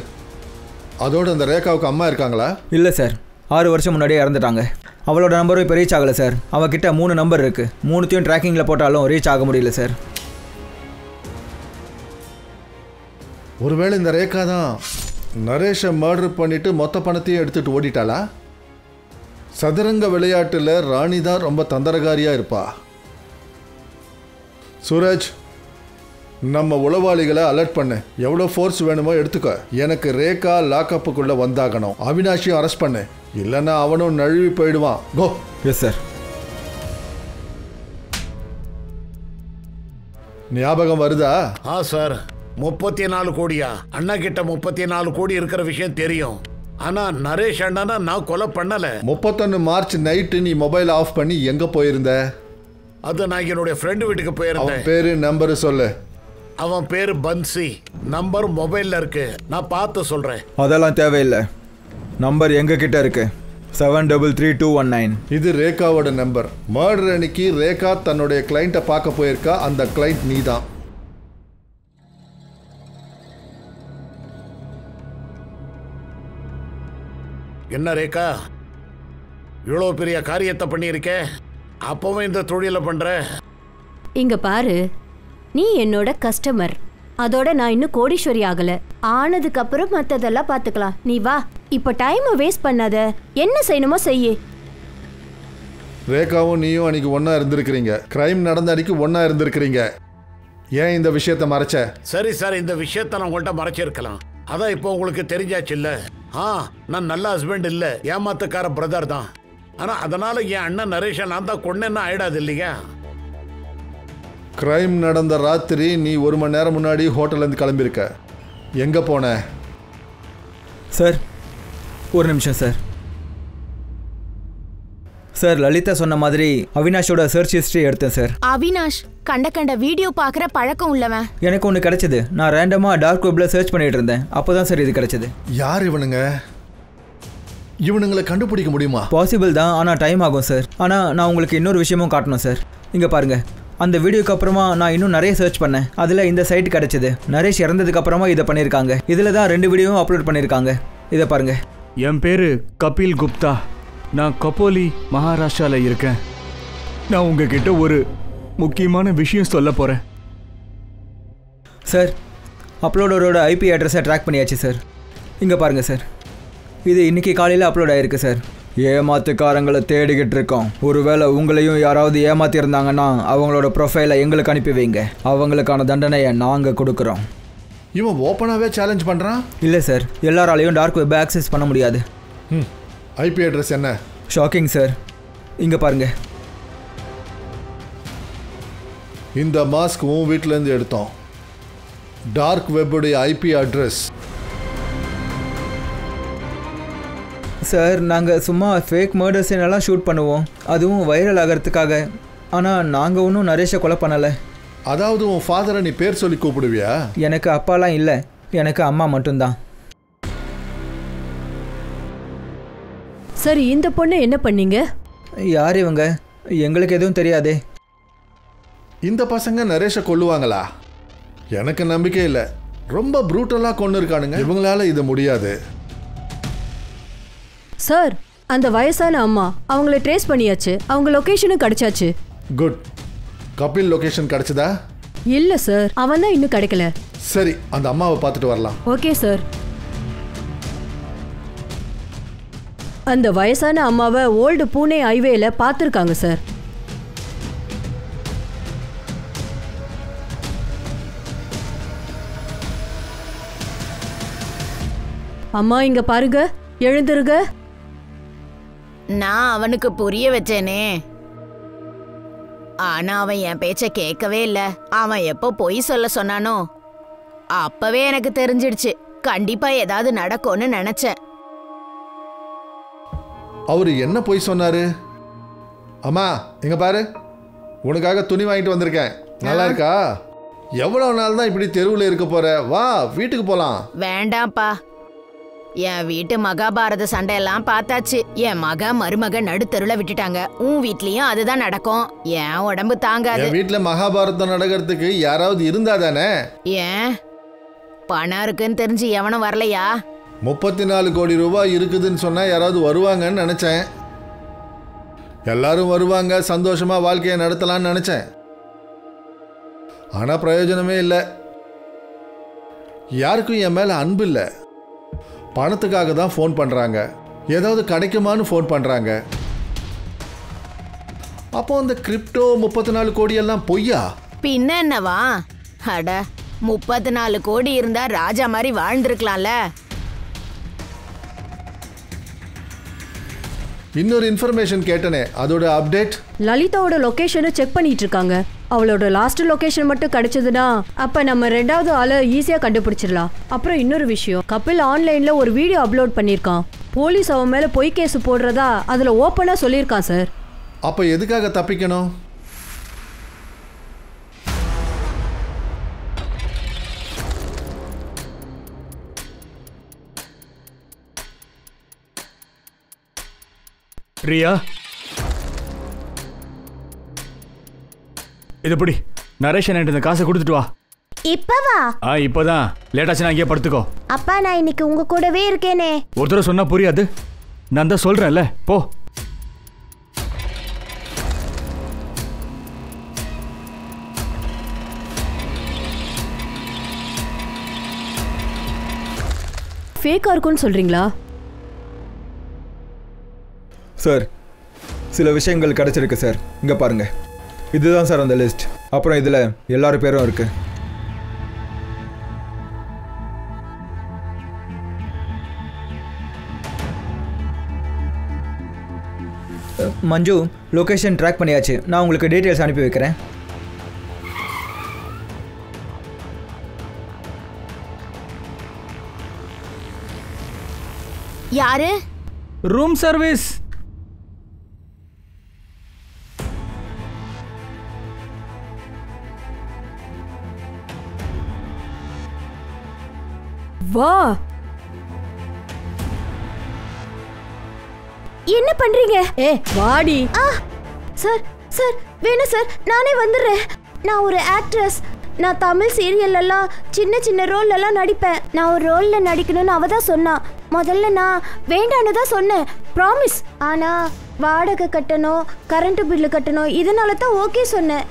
அதோட அந்த ரேகாவுக்கு அம்மா இருக்காங்களா? இல்லை சார், 6 வருஷம் முன்னாடியே இறந்துட்டாங்க. அவளோட நம்பரும் இப்போ ரீச் ஆகலை சார். அவகிட்ட 3 நம்பர் இருக்குது. 3த்தையும் ட்ராக்கிங்கில் போட்டாலும் ரீச் ஆக முடியல சார். ஒருவேளை இந்த ரேகா தான் நரேஷை மர்டர் பண்ணிட்டு மொத்த பணத்தையும் எடுத்துட்டு ஓடிட்டாளா? சதுரங்க விளையாட்டில் ராணி தான் ரொம்ப தந்திரகாரியாக இருப்பா. சூரஜ், நம்ம உளவாளிகளை அலர்ட் பண்ணு. எவ்வளோ ஃபோர்ஸ் வேணுமோ எடுத்துக்க. எனக்கு ரேகா லாக்கப்புக்குள்ளே வந்தாகணும். அவினாஷையும் அரெஸ்ட் பண்ணு. இல்லைன்னா அவனும் நழுவி போயிடுவான். கோ. Yes sir. ஞாபகம் வருதா? சார், 34 கோடியா? அண்ணா கிட்ட 34 கோடி இருக்கிற விஷயம் தெரியும். ஆனா நரேஷ் அண்ணா நான் கொலை பண்ணல. 31 மார்ச் நைட்டு நீ மொபைல் ஆஃப் பண்ணி எங்க போயிருந்த? அது நான் என்னுடைய ஃப்ரெண்டு வீட்டுக்கு போயிருந்தேன். அவன் பேரு நம்பரு சொல்லு. அவன் பேரு பன்சி. நம்பர் மொபைல்ல இருக்கு. நான் பார்த்து சொல்றேன். அதெல்லாம் தேவையில்லை. நம்பர் எங்க கிட்ட இருக்கு. 733219. இது ரேகாவோட நம்பர். மர்டர் அன்னைக்கு ரேகா தன்னுடைய கிளைண்ட்டை பார்க்க போயிருக்கா. அந்த கிளைண்ட் நீ தான். என்ன ரேகா, இவ்வளோ பெரிய காரியத்தை பண்ணியிருக்க. அப்பவும் இந்த தொழிலை பண்ற. இங்க பாரு, நீ என்னோட கஸ்டமர். அதோட நான் இன்னும் கோடீஸ்வரி ஆகல. ஆனதுக்கு அப்புறம் மத்ததெல்லாம் பாத்துக்கலாம். நீ வா. இப்ப டைம் வேஸ்ட் பண்ணாத. என்ன செய்யணுமோ செய்யு. ரேகாவும் நீயும் அன்னைக்கு ஒன்னா இருந்திருக்கிறீங்க. கிரைம் நடந்த அன்னைக்கு ஒன்னா இருந்திருக்கிறீங்க. ஏன் இந்த விஷயத்தை மறைச்ச? சரி சார், இந்த விஷயத்தை நான் உங்கள்கிட்ட மறைச்சிருக்கலாம். அதான் இப்போ உங்களுக்கு தெரிஞ்சாச்சு இல்ல? நான் நல்ல ஹஸ்பண்ட் இல்ல, ஏமாத்துக்கார பிரதர் தான். ஆனா அதனால என் அண்ணன் நரேஷை நான் தான் கொன்னேன்னு ஆயிடாது இல்லையா? கிரைம் நடந்த ராத்திரி நீ 1 மணி நேரம் முன்னாடி ஹோட்டல்லேருந்து கிளம்பியிருக்க. எங்கே போன? சார், ஒரு நிமிஷம் சார். சார், லலிதா சொன்ன மாதிரி அவினாஷோட சர்ச் ஹிஸ்ட்ரி எடுத்தேன் சார். அவினாஷ் கண்ட வீடியோ பார்க்குற பழக்கம் உள்ளவன். எனக்கு ஒன்று கிடைச்சது. நான் ரேண்டமாக டார்க் வெப்பில் சர்ச் பண்ணிட்டு இருந்தேன். அப்போ தான் சார் இது கிடைச்சது. யார் இவனுங்க? இவனுங்களை கண்டுபிடிக்க முடியுமா? பாசிபிள் தான், ஆனால் டைம் ஆகும் சார். ஆனால் நான் உங்களுக்கு இன்னொரு விஷயமும் காட்டணும் சார். இங்கே பாருங்கள். அந்த வீடியோக்கு அப்புறமா நான் இன்னும் நிறைய சர்ச் பண்ணேன். அதில் இந்த சைட் கிடைச்சது. நரேஷ் இறந்ததுக்கு அப்புறமா இதை பண்ணியிருக்காங்க. இதில் தான் 2 வீடியோவும் அப்லோட் பண்ணியிருக்காங்க. இதை பாருங்க. என் பேர் கபில் குப்தா. நான் கப்போலி, மகாராஷ்டிராவில் இருக்கேன். நான் உங்ககிட்ட ஒரு முக்கியமான விஷயம் சொல்ல போகிறேன் சார். அப்லோடரோட ஐபி அட்ரஸை ட்ராக் பண்ணியாச்சு சார். இங்கே பாருங்கள் சார். இது இன்றைக்கி காலையில் அப்லோட் ஆகிருக்கு சார். ஏமாத்துக்காரங்களை தேடிக்கிட்டு இருக்கோம். ஒருவேளை உங்களையும் யாராவது ஏமாத்திருந்தாங்கன்னா அவங்களோட ப்ரொஃபைலை எங்களுக்கு அனுப்பி வைங்க. அவங்களுக்கான தண்டனையை நாங்கள் கொடுக்குறோம். இவன் ஓப்பனாகவே சேலஞ்ச் பண்ணுறான். இல்லை சார், எல்லாராலையும் டார்க் வெப் ஆக்சஸ் பண்ண முடியாது. ஐபி அட்ரஸ் என்ன? Shocking sir. இங்கே பாருங்க. இந்த மாஸ்க் உன் வீட்டிலேருந்து எடுத்தோம். டார்க் வெப்புடைய ஐபி அட்ரஸ். சார், நாங்கள் சும்மா ஃபேக் மர்டர்ஸ்னெல்லாம் ஷூட் பண்ணுவோம், அதுவும் வைரல் ஆகிறதுக்காக. ஆனால் நாங்கள் ஒன்றும் நரேஷை கொலை பண்ணலை. அதாவது உன் ஃபாதரை நீ பேர் சொல்லி கூப்பிடுவியா? எனக்கு அப்பாலாம் இல்லை, எனக்கு அம்மா மட்டும்தான். சரி, இந்த பொண்ணு என்ன பண்ணீங்க? யார் இவங்க? எங்களுக்கு எதுவும் தெரியாதே. இந்த பசங்க நரேஷை கொல்லுவாங்களா? எனக்கு நம்பிக்கை இல்லை. ரொம்ப ப்ரூட்டலாக கொண்டு இருக்கானுங்க. இவங்களால இது முடியாது. சார், அந்த வயசான அம்மா அவங்கள ட்ரேஸ் பண்ணியாச்சு. அவங்க லொகேஷனும் கிடைச்சாச்சு. குட். கபில் லொகேஷன் கிடைச்சதா? இல்ல சார், அவன் தான் இன்னும் கிடைக்கல. சரி, அந்த அம்மாவை பார்த்துட்டு வரலாம். Okay sir. அந்த வயசான அம்மாவை ஓல்டு பூனே ஹைவேல பார்த்துருக்காங்க சார். அம்மா இங்க பாருங்க, எழுந்துருங்க. நான் அவனுக்கு புரிய வச்சேனே, ஆனா அவன் என் பேச்ச கேட்கவே இல்ல. அவன் எப்போ பொய் சொல்ல சொன்னானோ அப்பவே எனக்கு தெரிஞ்சிடுச்சு, கண்டிப்பா ஏதாவது நடக்கும்னு நினைச்சேன். அவரு என்ன பொய் சொன்னாரு? அம்மா இங்க பாரு, உனக்காக துணி வாங்கிட்டு வந்திருக்கேன். நல்லா இருக்கா? எவ்வளவு நாள் தான் இப்படி தெருவில் இருக்க போற? வா, வீட்டுக்கு போலாம். வேண்டாம்ப்பா, என் வீட்டு மகாபாரத சண்டையெல்லாம் பார்த்தாச்சு. என் மருமக நடுத்தருல விட்டுட்டாங்க. உன் வீட்லயும் அதுதான் நடக்கும். என் உடம்பு தாங்காது. என் வீட்டுல மகாபாரதம் நடக்கிறதுக்கு யாராவது இருந்தா தானே? ஏன் பணம் இருக்குன்னு தெரிஞ்சு எவனும் வரலையா? 34 கோடி ரூபாய் இருக்குதுன்னு சொன்னா யாராவது வருவாங்கன்னு நினைச்சேன். எல்லாரும் வருவாங்க, சந்தோஷமா வாழ்க்கையை நடத்தலாம்னு நினைச்சேன். ஆனா பிரயோஜனமே இல்லை. யாருக்கும் என் மேல அன்பு இல்லை. பணத்துக்காக தான் ஃபோன் பண்ணுறாங்க. ஏதாவது கிடைக்குமான்னு ஃபோன் பண்ணுறாங்க. அப்போ அந்த கிரிப்டோ 34 கோடி எல்லாம் பொய்யா? பின்ன என்னவா? அட, 34 கோடி இருந்தா ராஜா மாதிரி வாழ்ந்திருக்கலாம்ல. இன்னொரு இன்ஃபர்மேஷன் கேட்டனே, அதோட அப்டேட்? லலிதாவோட லொகேஷனை செக் பண்ணிட்டு இருக்காங்க. அவளோட லாஸ்ட் லொகேஷன் மட்டும் கிடைச்சதுன்னா அப்ப நம்ம ரெண்டாவது ஆளை ஈஸியா கண்டுபிடிச்சிடலாம். அப்புறம் இன்னொரு விஷயம், கபில் ஆன்லைன்ல ஒரு வீடியோ அப்லோட் பண்ணியிருக்கான். போலீஸ் அவன் மேல பொய் கேஸ் போடுறதா அதுல ஓப்பனா சொல்லியிருக்கான் சார். அப்ப எதுக்காக தப்பிக்கணும்? ரியா, இது எப்படி? நரேஷன் இந்த காசை கொடுத்துட்டு வா. இப்பவா? இப்பதான். லேட்டாச்சுன்னா அங்கேயே படுத்துக்கோ. அப்பா, நான் இன்னைக்கு உங்க கூடவே இருக்கேனே. ஒருத்தர சொன்னா புரியாது, நான் தான் சொல்றேன்ல, போ. ஃபேக்கா இருக்குன்னு சொல்றீங்களா சார்? சில விஷயங்கள் கிடைச்சிருக்கு சார். இங்கே பாருங்க, இதுதான் சார் அந்த லிஸ்ட். அப்புறம் இதில் எல்லாரும் பேரும் இருக்கு. மஞ்சு, லொகேஷன் ட்ராக் பண்ணியாச்சு. நான் உங்களுக்கு டீட்டெயில்ஸ் அனுப்பி வைக்கிறேன். யாரு? Room service. வா. என்ன பண்றீங்க? வாடி. சார் சார், வேணும் சார், நானே வந்துடுறேன். நான் ஒரு ஆக்ட்ரஸ். நான் தமிழ் சீரியல் எல்லாம் சின்ன சின்ன ரோல் எல்லாம் நடிப்பேன். நான் ஒரு ரோல்ல நடிக்கணும்னு அவ தான் சொன்னா. முதல்ல நான் வேண்டான்னு தான் சொன்னேன், ப்ராமிஸ். ஆனா வாடகை கட்டணும், கரண்ட் பில்லு கட்டணும், இதனால தான் ஓகே சொன்னேன்.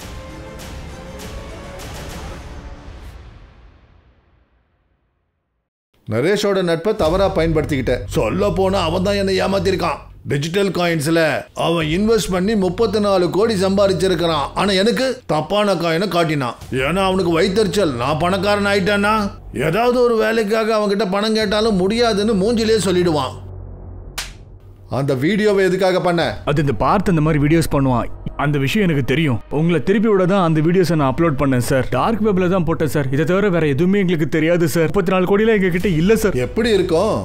நரேஷோட நட்பை தவறா பயன்படுத்திக்கிட்டேன். சொல்ல போனா அவன் தான் என்னை ஏமாத்திருக்கான். டிஜிட்டல் காயின்ஸ்ல அவன் இன்வெஸ்ட் பண்ணி 34 கோடி சம்பாதிச்சிருக்கிறான். ஆனா எனக்கு தப்பான காயினை காட்டினான். ஏன்னா அவனுக்கு வைத்தறிச்சல், நான் பணக்காரன் ஆயிட்டானா ஏதாவது ஒரு வேலைக்காக அவன்கிட்ட பணம் கேட்டாலும் முடியாதுன்னு மூஞ்சிலே சொல்லிடுவான். அந்த வீடியோவை எதுக்காக பண்ண? அது இந்த பார்த்து அந்த மாதிரி வீடியோஸ் பண்ணுவான். அந்த விஷயம் எனக்கு தெரியும். உங்களை திருப்பி விட தான் அந்த வீடியோஸை நான் அப்லோட் பண்ணேன் சார். டார்க் வெப்ல தான் போட்டேன் சார். இதை தவிர வேற எதுவுமே எங்களுக்கு தெரியாது சார். 34 கோடியில எங்க கிட்ட இல்ல சார். எப்படி இருக்கும்?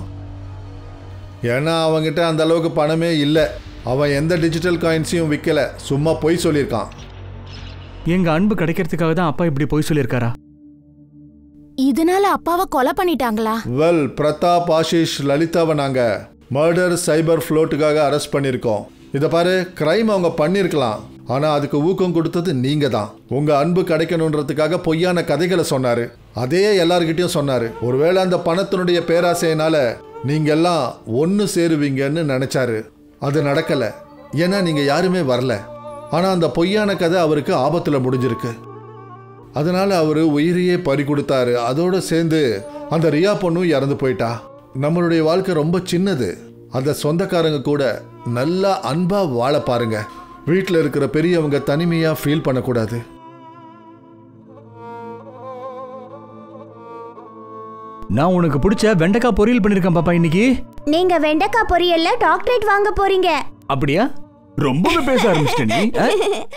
ஏன்னா அவங்கிட்ட அந்த அளவுக்கு பணமே இல்லை. அவன் எந்த டிஜிட்டல் காயின்ஸையும் விற்கல, சும்மா பொய் சொல்லியிருக்கான். எங்க அன்பு கிடைக்கிறதுக்காக தான் அப்பா இப்படி பொய் சொல்லியிருக்காரா? இதனால அப்பாவை கொலை பண்ணிட்டாங்களா? வெல், பிரதாப், ஆஷிஷ், லலிதாவை நாங்க மர்டர் சைபர் ஃப்ளோட்டுக்காக அரெஸ்ட் பண்ணியிருக்கோம். இதை பாரு, கிரைம் அவங்க பண்ணியிருக்கலாம், ஆனா அதுக்கு ஊக்கம் கொடுத்தது நீங்க தான். உங்க அன்பு கிடைக்கணுன்றதுக்காக பொய்யான கதைகளை சொன்னாரு. அதே எல்லார்கிட்டையும் சொன்னாரு. ஒருவேளை அந்த பணத்தினுடைய பேராசையினால நீங்க எல்லாம் ஒன்று சேருவீங்கன்னு நினைச்சாரு. அது நடக்கல, ஏன்னா நீங்க யாருமே வரல. ஆனா அந்த பொய்யான கதை அவருக்கு ஆபத்துல முடிஞ்சிருக்கு. அதனால அவரு உயிரையே பறி கொடுத்தாரு. அதோட சேர்ந்து அந்த ரியா பொண்ணும் இறந்து போயிட்டா. நம்மளுடைய வாழ்க்கை ரொம்ப சின்னது. அந்த சொந்தக்காரங்க கூட நல்லா அன்பா வாழ பாருங்க. வீட்டில் இருக்கிற பெரியவங்க தனிமையா ஃபீல் பண்ணக்கூடாது. நான் உனக்கு பிடிச்ச வெண்டைக்காய் பொரியல் பண்ணிருக்கேன் பாப்பா இன்னைக்கு. நீங்க வெண்டைக்காய் பொரியல்ல டாக்டரேட் வாங்க போறீங்க. அப்படியா? ரொம்பவே பேச ஆரம்பிச்சிட்ட நீ.